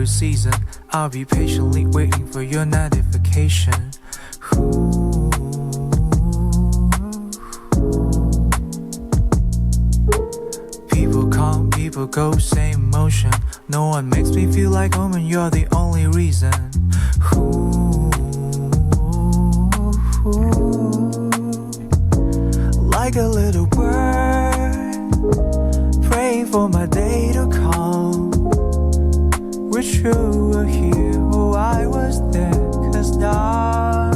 every season. I'll be patiently waiting for your notification. People come, people go, same emotion. No one makes me feel like home and you're the only reason. Like a little bird, praying for my day to come. Wish you were here, oh I was there, 'cause now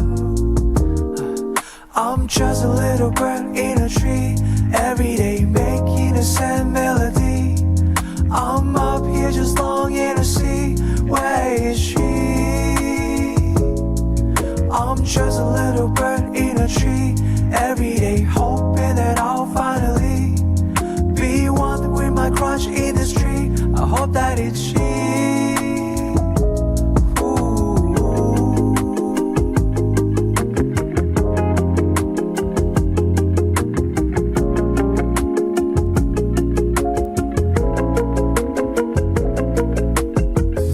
I'm just a little bird in a tree, every day making a sad melody. I'm up here just longing to see, where is she? I'm just a little bird in a tree, every day hoping that I'll finally be one with my crush in this tree. I hope that it's she.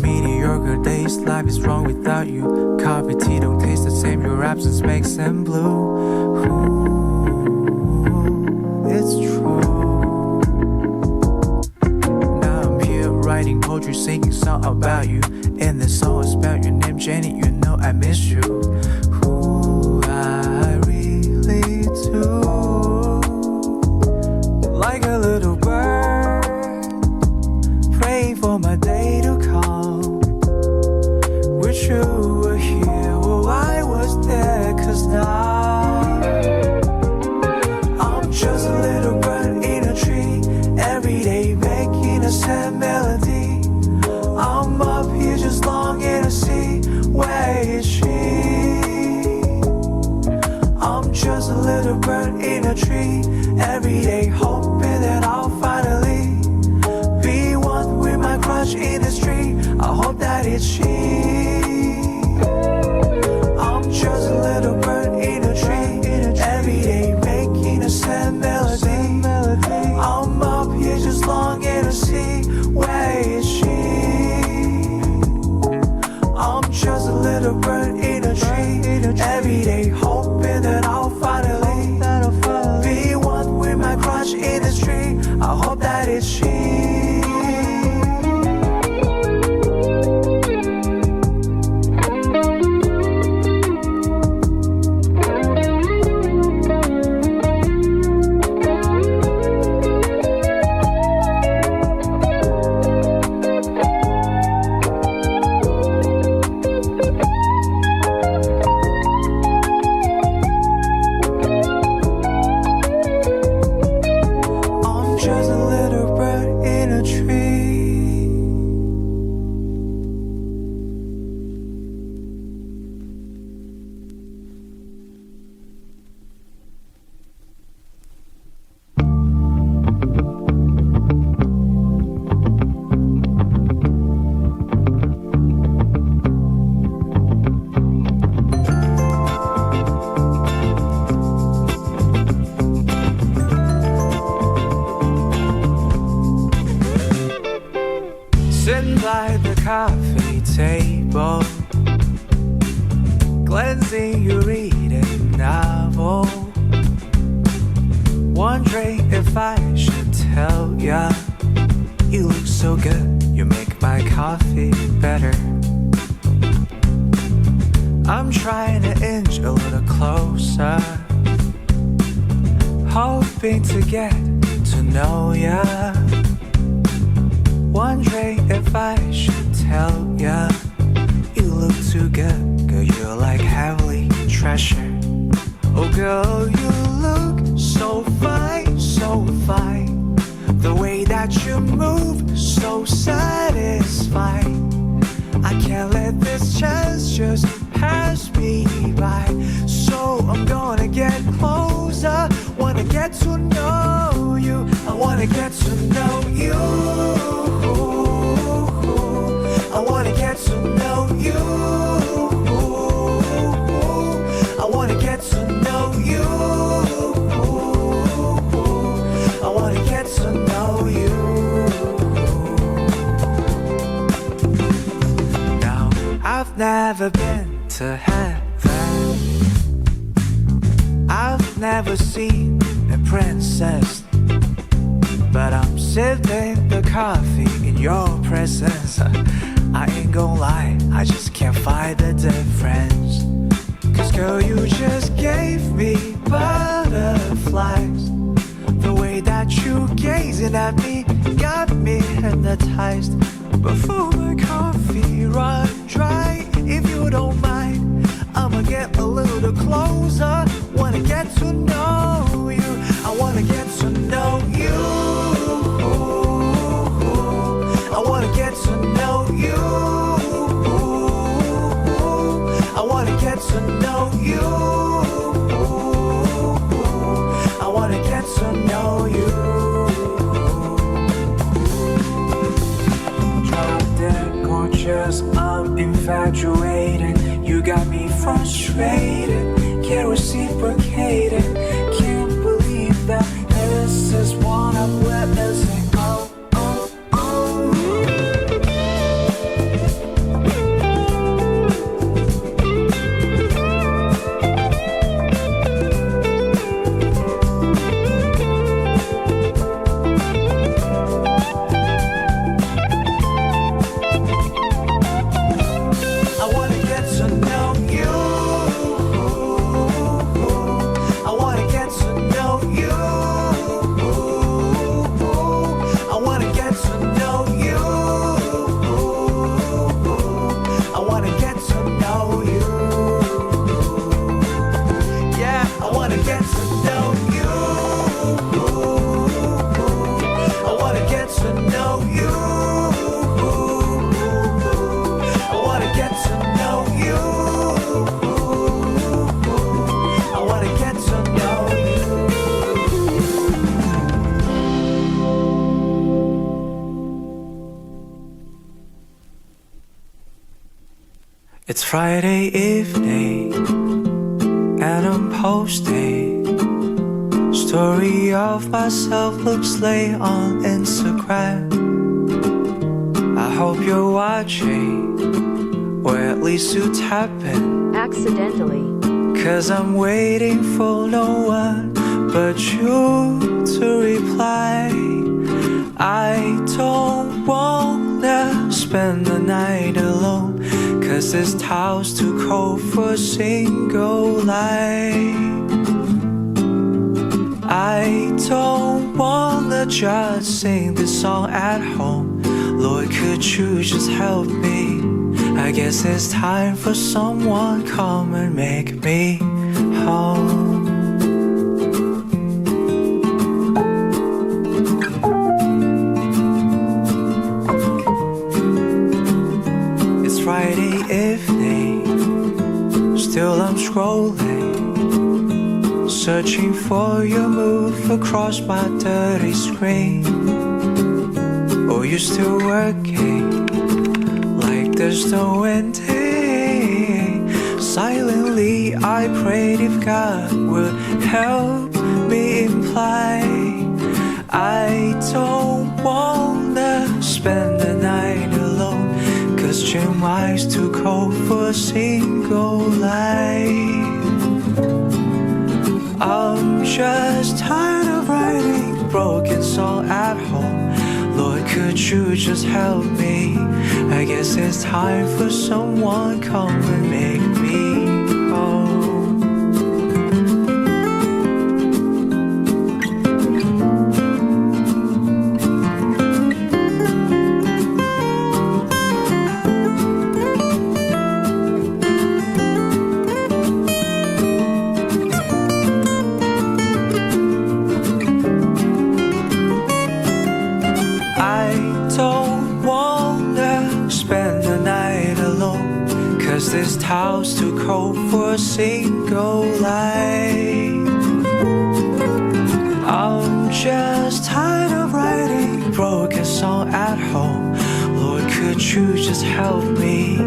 Mediocre days, life is wrong without you. Coffee, tea don't taste the same, your absence makes them blue. It's true. Now I'm here writing poetry, singing song about you. And the song is about your name, Jenny, you know I miss you. I really do. Like a little bird, praying for my day to come. Wish you were here, oh I was there, 'cause now I'm just a little bird in a tree, every day making a sad melody. I'm up here just longing to see, where is she? I'm just a little bird in a tree, every day hoping that I'll finally be one with my crush in this tree. I hope that it's she. I'm just a little bird in a tree, every day making a sad melody. I'm up here just longing to see, where is she? I'm just a little bird in a tree, every day hoping that I'll finally be one with my crush in this tree. I hope that it's she. Just a little bird in a tree. Sitting by the coffee table, glancing you reading novel, wondering if I should tell ya, you look so good, you make my coffee better. I'm trying to inch a little closer, hoping to get to know ya, wondering if I should tell ya, you look too good, girl, you're like heavenly treasure. Oh girl, you look so fine, so fine. The way that you move, so satisfying. I can't let this chance just pass me by. So I'm gonna get closer, wanna get to know you. I wanna get to know you. I wanna get to know you. I wanna get to know you. I wanna get to know you. never been to heaven. I've never seen a princess, but I'm sipping the coffee in your presence. I ain't gon' lie, I just can't find the difference. Cause girl, you just gave me butterflies. The way that you gazing at me got me hypnotized. Before my coffee run dry, if you don't mind, I'ma get a little closer. Wanna get to know you, I wanna get to know you. I wanna get to know you. I wanna get to know you. I wanna get to know you. Drop dead gorgeous, I'm infatuated. You got me frustrated, can't reciprocate it. Can't believe that this is what I'm witnessing. It's Friday evening and I'm posting story of myself looks late on Instagram. I hope you're watching, or at least you tapping accidentally. Cause I'm waiting for no one but you to reply. I don't wanna spend the night alone, cause this town's too cold for a single light. I don't wanna just sing this song at home. Lord, could you just help me? I guess it's time for someone come and make me home. It's Friday evening, still I'm scrolling, searching for your move across my dirty screen. Oh, you're still working like there's no ending. Silently I prayed if God would help me imply I don't wanna spend the night alone, cause July's too cold for a single light. I'm just tired of writing broken song at home. Lord, could you just help me? I guess it's time for someone come and make me whole. This town's too cold for a single light. I'm just tired of writing broken song at home. Lord, could you just help me?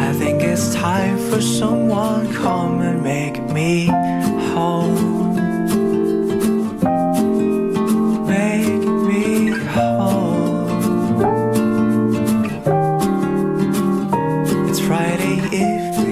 I think it's time for someone come and make me home. Make me home. It's Friday evening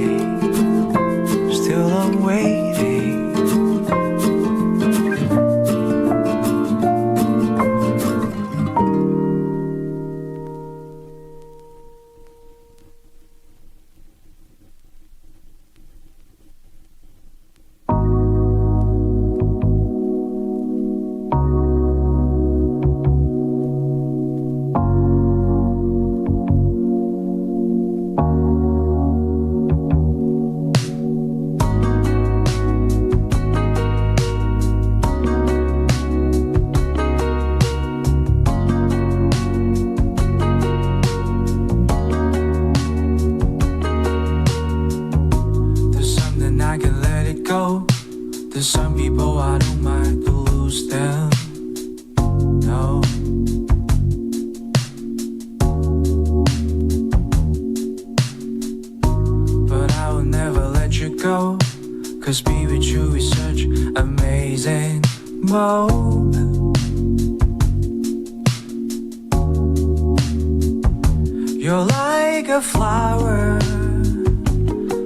mold. You're like a flower,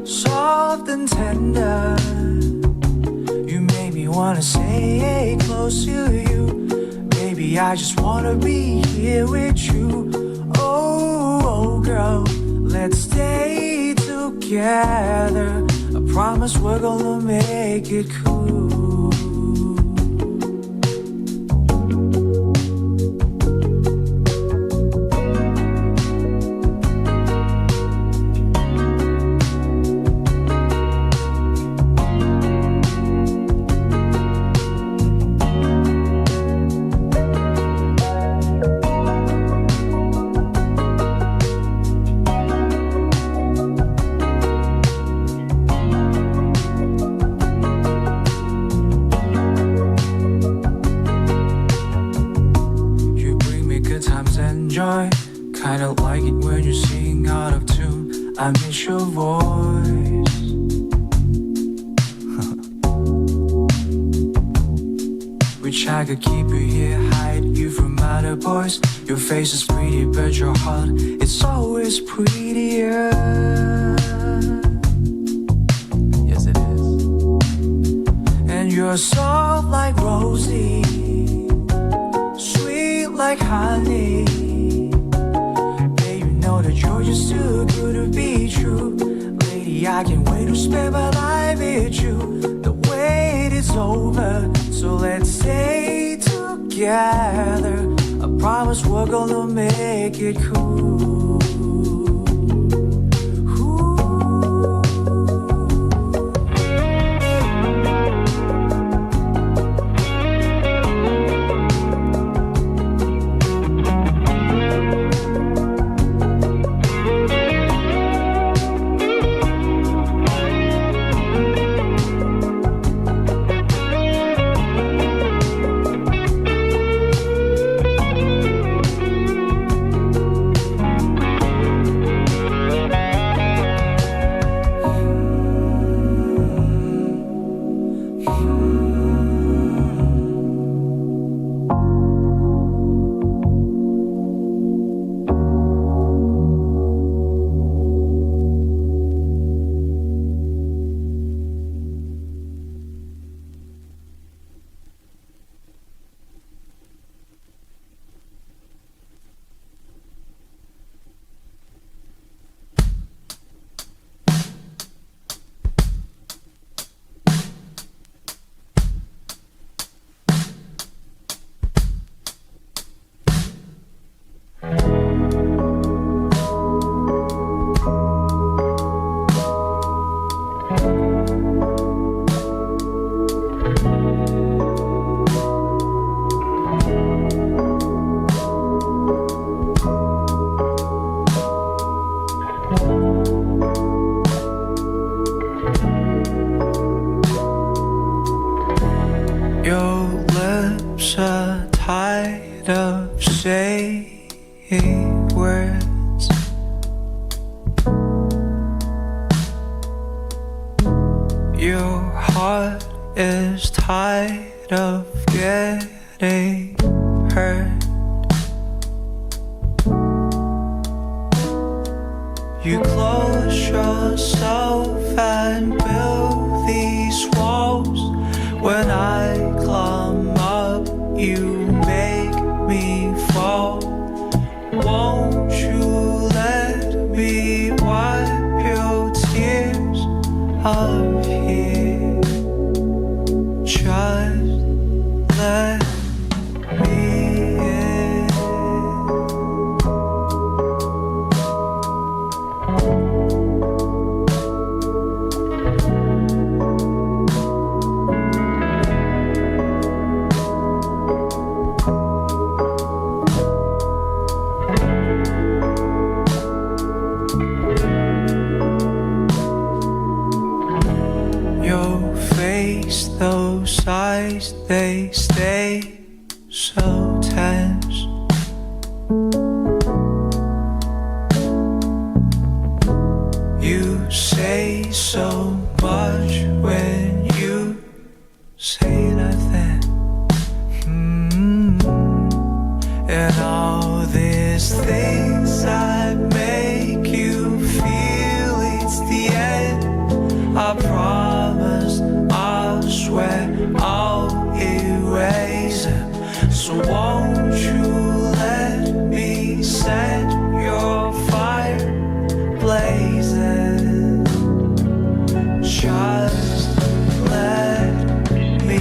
soft and tender. You make me wanna stay close to you. Baby, I just wanna be here with you. Oh, girl, let's stay together. I promise we're gonna make it cool. Kinda like it when you sing out of tune. I miss your voice. Wish I could keep you here, hide you from other boys. Your face is pretty, but your heart it's always prettier. Yes, it is. And you're soft like rosy, sweet like honey. That you're just too good to be true. Lady, I can't wait to spend my life with you. The wait is over, so let's stay together. I promise we're gonna make it cool. Words. Your heart is tired of getting hurt. You close yourself and build these walls. When I climb up, you make me fall. Won't you let me wipe your tears up here? Just let me in. Those eyes, they stay so tense. You say so much when you say nothing. erase them. So won't you let me set your fire blazing? Just let me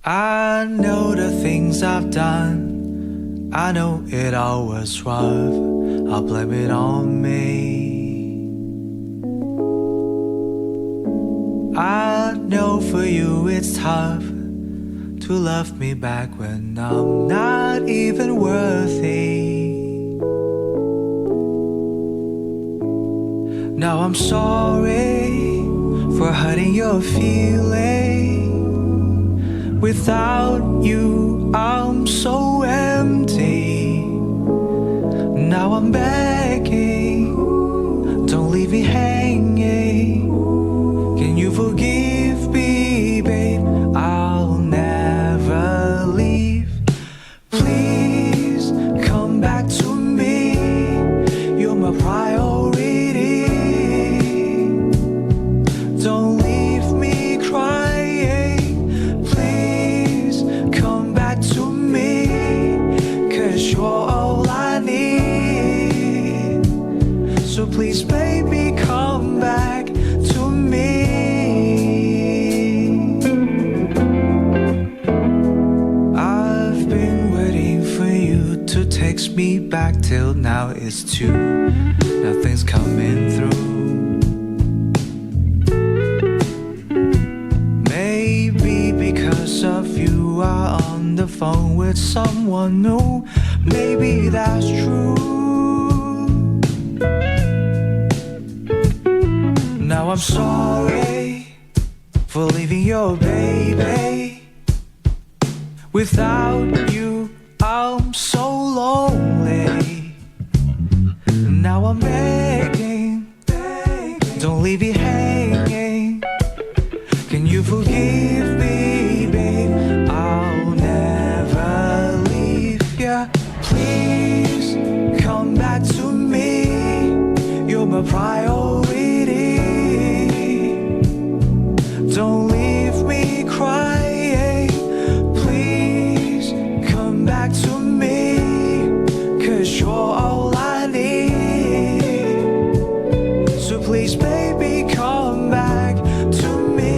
I know the things I've done. I know it all was rough. I'll blame it on me. I know for you it's tough to love me back when I'm not even worthy. Now I'm sorry for hurting your feelings. Without you, I'm so empty. Now I'm begging, don't leave me hanging. Can you forgive me, babe? I'll never leave. Please come back to me. You're my priority. Don't leave me crying. Please come back to me, 'cause you're all I need. So please, baby, come back to me. I've been waiting for you to text me back till now it's 2. Nothing's coming through. Maybe because of you are on the phone with someone new. Maybe that's true. Now I'm sorry for leaving your baby. Without you, I'm so lonely. Now I'm begging, don't leave me hanging. Can you forgive me, babe? I'll never leave ya. Please come back to me. You're my priority. Don't leave me crying. Please come back to me, 'cause you're all I need. So please, baby, come back to me.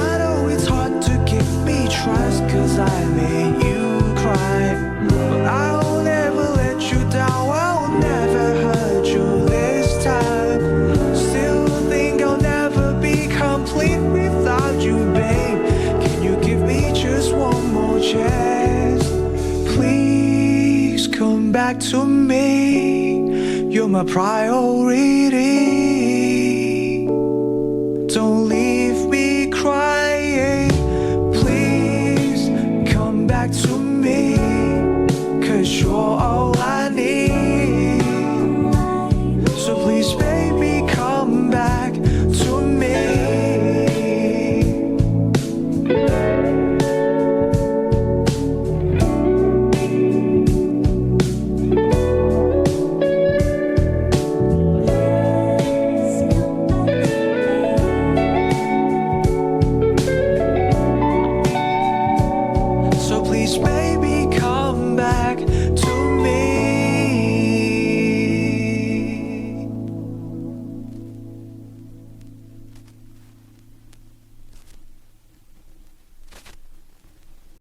I know it's hard to give me trust, 'cause I made you cry. But I'll never let you down. I'll never hurt you this time. Still think I'll never be complete without you, babe. Can you give me just one more chance? Please come back to me. You're my priority. Don't leave me crying. Please come back to me, 'cause you're all I need. So please, baby, come back to me. please, baby.